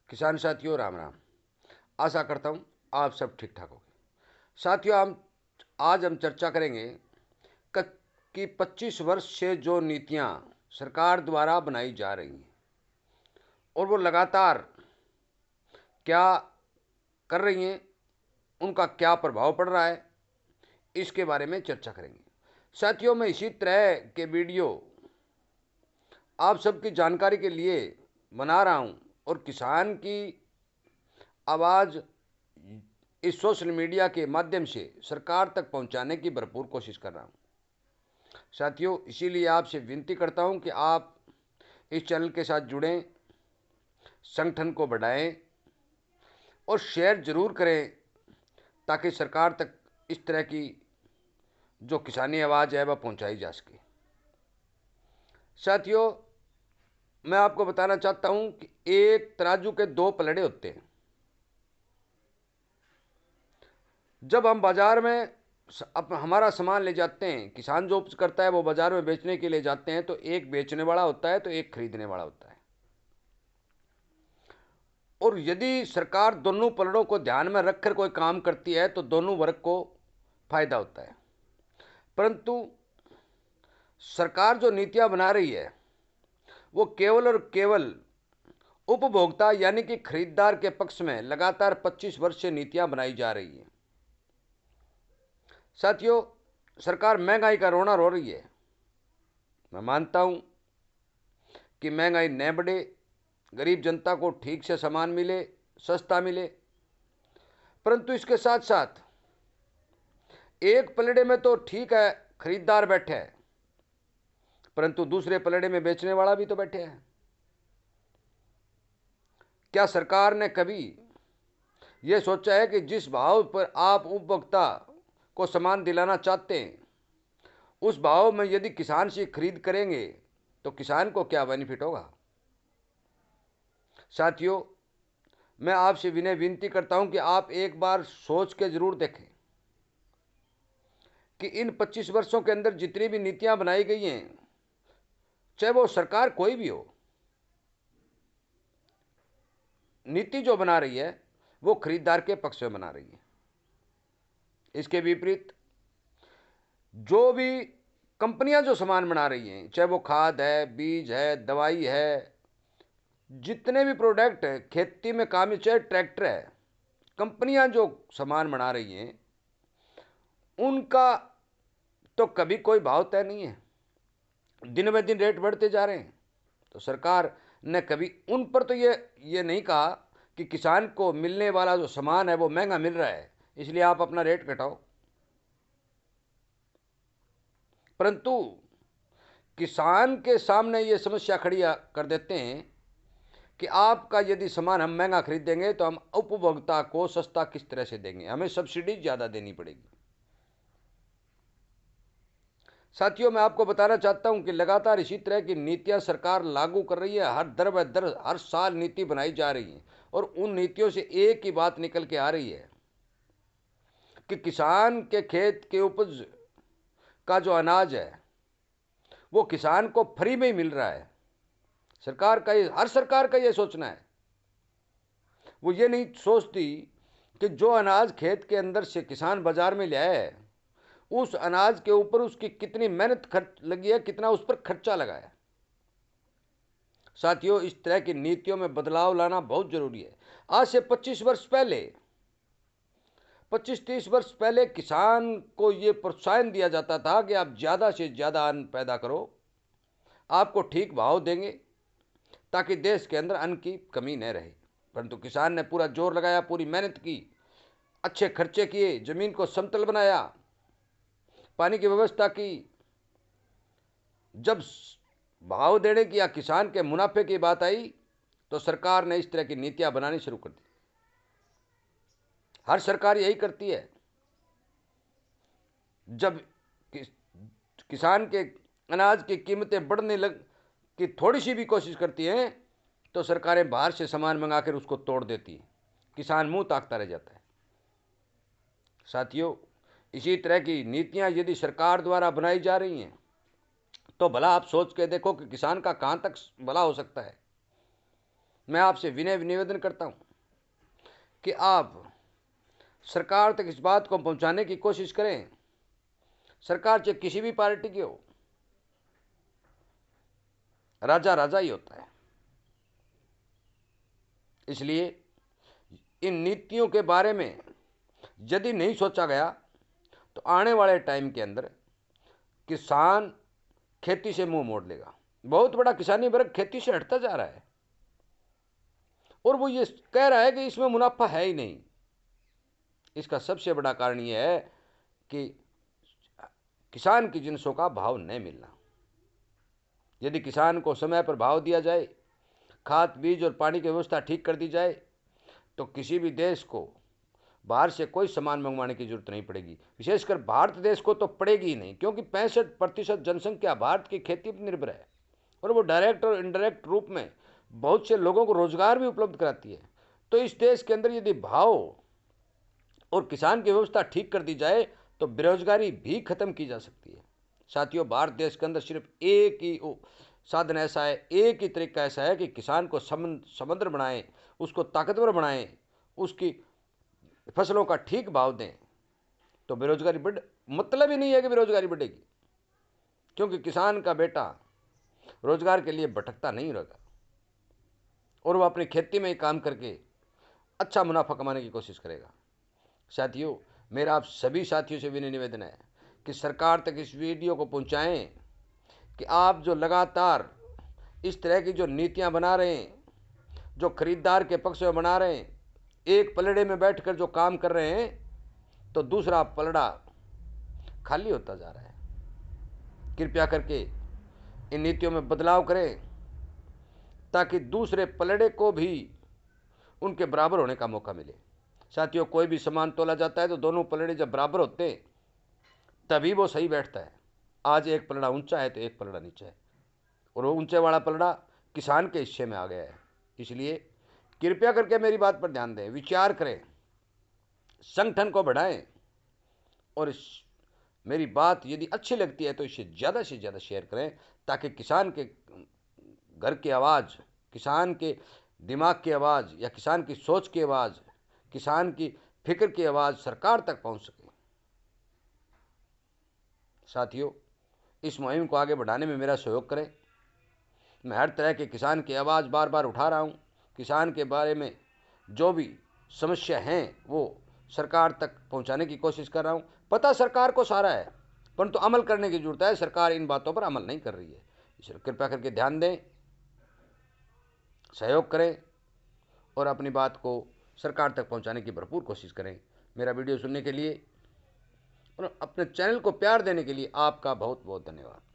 किसान साथियों राम राम। आशा करता हूँ आप सब ठीक ठाक होंगे। साथियों आज हम चर्चा करेंगे कि 25 वर्ष से जो नीतियाँ सरकार द्वारा बनाई जा रही हैं और वो लगातार क्या कर रही हैं, उनका क्या प्रभाव पड़ रहा है, इसके बारे में चर्चा करेंगे। साथियों, मैं इसी तरह के वीडियो आप सबकी जानकारी के लिए बना रहा हूँ और किसान की आवाज़ इस सोशल मीडिया के माध्यम से सरकार तक पहुंचाने की भरपूर कोशिश कर रहा हूं। साथियों, इसीलिए आपसे विनती करता हूं कि आप इस चैनल के साथ जुड़ें, संगठन को बढ़ाएं और शेयर जरूर करें ताकि सरकार तक इस तरह की जो किसानी आवाज़ है वह पहुंचाई जा सके। साथियों, मैं आपको बताना चाहता हूं कि एक तराजू के दो पलड़े होते हैं। जब हम बाजार में अब हमारा सामान ले जाते हैं, किसान जो उपज करता है वो बाजार में बेचने के लिए जाते हैं, तो एक बेचने वाला होता है तो एक खरीदने वाला होता है। और यदि सरकार दोनों पलड़ों को ध्यान में रखकर कोई काम करती है तो दोनों वर्ग को फायदा होता है। परंतु सरकार जो नीतियां बना रही है वो केवल और केवल उपभोक्ता यानी कि खरीदार के पक्ष में लगातार 25 वर्ष से नीतियां बनाई जा रही हैं। साथियों, सरकार महंगाई का रोना रो रही है। मैं मानता हूं कि महंगाई न बढ़े, गरीब जनता को ठीक से सामान मिले, सस्ता मिले, परंतु इसके साथ साथ एक पलड़े में तो ठीक है, खरीदार बैठे हैं, परंतु दूसरे पलड़े में बेचने वाला भी तो बैठे हैं। क्या सरकार ने कभी यह सोचा है कि जिस भाव पर आप उपभोक्ता को सामान दिलाना चाहते हैं उस भाव में यदि किसान से खरीद करेंगे तो किसान को क्या बेनिफिट होगा? साथियों, मैं आपसे विनय विनती करता हूं कि आप एक बार सोच के जरूर देखें कि इन 25 वर्षों के अंदर जितनी भी नीतियां बनाई गई हैं, चाहे वो सरकार कोई भी हो, नीति जो बना रही है वो खरीदार के पक्ष में बना रही है। इसके विपरीत जो भी कंपनियां जो सामान बना रही हैं, चाहे वो खाद है, बीज है, दवाई है, जितने भी प्रोडक्ट खेती में काम, चाहे ट्रैक्टर है, कंपनियां जो सामान बना रही हैं उनका तो कभी कोई भाव तय नहीं है। दिन ब दिन रेट बढ़ते जा रहे हैं। तो सरकार ने कभी उन पर तो ये नहीं कहा कि किसान को मिलने वाला जो सामान है वो महंगा मिल रहा है इसलिए आप अपना रेट घटाओ, परंतु किसान के सामने ये समस्या खड़ी कर देते हैं कि आपका यदि सामान हम महंगा खरीदेंगे तो हम उपभोक्ता को सस्ता किस तरह से देंगे, हमें सब्सिडी ज़्यादा देनी पड़ेगी। साथियों, मैं आपको बताना चाहता हूं कि लगातार इसी तरह की नीतियां सरकार लागू कर रही है। हर दर ब दर हर साल नीति बनाई जा रही है और उन नीतियों से एक ही बात निकल के आ रही है कि किसान के खेत के उपज का जो अनाज है वो किसान को फ्री में ही मिल रहा है। हर सरकार का ये सोचना है। वो ये नहीं सोचती कि जो अनाज खेत के अंदर से किसान बाजार में ले आए उस अनाज के ऊपर उसकी कितनी मेहनत खर्च लगी है, कितना उस पर खर्चा लगा है। साथियों, इस तरह की नीतियों में बदलाव लाना बहुत जरूरी है। आज से 25-30 वर्ष पहले किसान को यह प्रोत्साहन दिया जाता था कि आप ज्यादा से ज्यादा अन्न पैदा करो, आपको ठीक भाव देंगे ताकि देश के अंदर अन्न की कमी न रहे। परंतु किसान ने पूरा जोर लगाया, पूरी मेहनत की, अच्छे खर्चे किए, जमीन को समतल बनाया, पानी की व्यवस्था की। जब भाव देने की या किसान के मुनाफे की बात आई तो सरकार ने इस तरह की नीतियां बनानी शुरू कर दी। हर सरकार यही करती है। जब किसान के अनाज की कीमतें बढ़ने लग की थोड़ी सी भी कोशिश करती हैं तो सरकारें बाहर से सामान मंगाकर उसको तोड़ देती हैं। किसान मुंह ताकता रह जाता है। साथियों, इसी तरह की नीतियां यदि सरकार द्वारा बनाई जा रही हैं तो भला आप सोच के देखो कि किसान का कहां तक भला हो सकता है। मैं आपसे विनय निवेदन करता हूँ कि आप सरकार तक इस बात को पहुंचाने की कोशिश करें। सरकार चाहे किसी भी पार्टी की हो, राजा राजा ही होता है। इसलिए इन नीतियों के बारे में यदि नहीं सोचा गया तो आने वाले टाइम के अंदर किसान खेती से मुंह मोड़ लेगा। बहुत बड़ा किसानी वर्ग खेती से हटता जा रहा है और वो ये कह रहा है कि इसमें मुनाफा है ही नहीं। इसका सबसे बड़ा कारण यह है कि किसान की जिनसों का भाव नहीं मिलना। यदि किसान को समय पर भाव दिया जाए, खाद बीज और पानी की व्यवस्था ठीक कर दी जाए, तो किसी भी देश को बाहर से कोई सामान मंगवाने की जरूरत नहीं पड़ेगी। विशेषकर भारत देश को तो पड़ेगी ही नहीं, क्योंकि 65% जनसंख्या भारत की खेती पर निर्भर है और वो डायरेक्ट और इनडायरेक्ट रूप में बहुत से लोगों को रोजगार भी उपलब्ध कराती है। तो इस देश के अंदर यदि भाव और किसान की व्यवस्था ठीक कर दी जाए तो बेरोजगारी भी खत्म की जा सकती है। साथियों, भारत देश के अंदर सिर्फ एक ही साधन ऐसा है, एक ही तरीका ऐसा है कि किसान को समृद्ध बनाएं, उसको ताकतवर बनाएं, उसकी फसलों का ठीक भाव दें, तो बेरोजगारी बढ़ मतलब ही नहीं है कि बेरोजगारी बढ़ेगी, क्योंकि किसान का बेटा रोजगार के लिए भटकता नहीं रहेगा और वह अपनी खेती में ही काम करके अच्छा मुनाफा कमाने की कोशिश करेगा। साथियों, मेरा आप सभी साथियों से विनय निवेदन है कि सरकार तक इस वीडियो को पहुंचाएं कि आप जो लगातार इस तरह की जो नीतियां बना रहे हैं, जो खरीदार के पक्ष में बना रहे हैं, एक पलड़े में बैठकर जो काम कर रहे हैं, तो दूसरा पलड़ा खाली होता जा रहा है। कृपया करके इन नीतियों में बदलाव करें ताकि दूसरे पलड़े को भी उनके बराबर होने का मौका मिले। साथियों, कोई भी सामान तोला जाता है तो दोनों पलड़े जब बराबर होते हैं तभी वो सही बैठता है। आज एक पलड़ा ऊंचा है तो एक पलड़ा नीचे है और वो ऊंचे वाला पलड़ा किसान के हिस्से में आ गया है। इसलिए कृपया करके मेरी बात पर ध्यान दें, विचार करें, संगठन को बढ़ाएं और मेरी बात यदि अच्छी लगती है तो इसे ज़्यादा से ज़्यादा शेयर करें ताकि किसान के घर की आवाज़, किसान के दिमाग की आवाज़ या किसान की सोच की आवाज़, किसान की फिक्र की आवाज़ सरकार तक पहुंच सके। साथियों, इस मुहिम को आगे बढ़ाने में मेरा सहयोग करें। मैं हर तरह के किसान की आवाज़ बार बार उठा रहा हूँ। किसान के बारे में जो भी समस्या हैं वो सरकार तक पहुँचाने की कोशिश कर रहा हूँ। पता सरकार को सारा है, परंतु अमल करने की जरूरत है। सरकार इन बातों पर अमल नहीं कर रही है, इसलिए कृपया करके ध्यान दें, सहयोग करें और अपनी बात को सरकार तक पहुंचाने की भरपूर कोशिश करें। मेरा वीडियो सुनने के लिए और अपने चैनल को प्यार देने के लिए आपका बहुत बहुत धन्यवाद।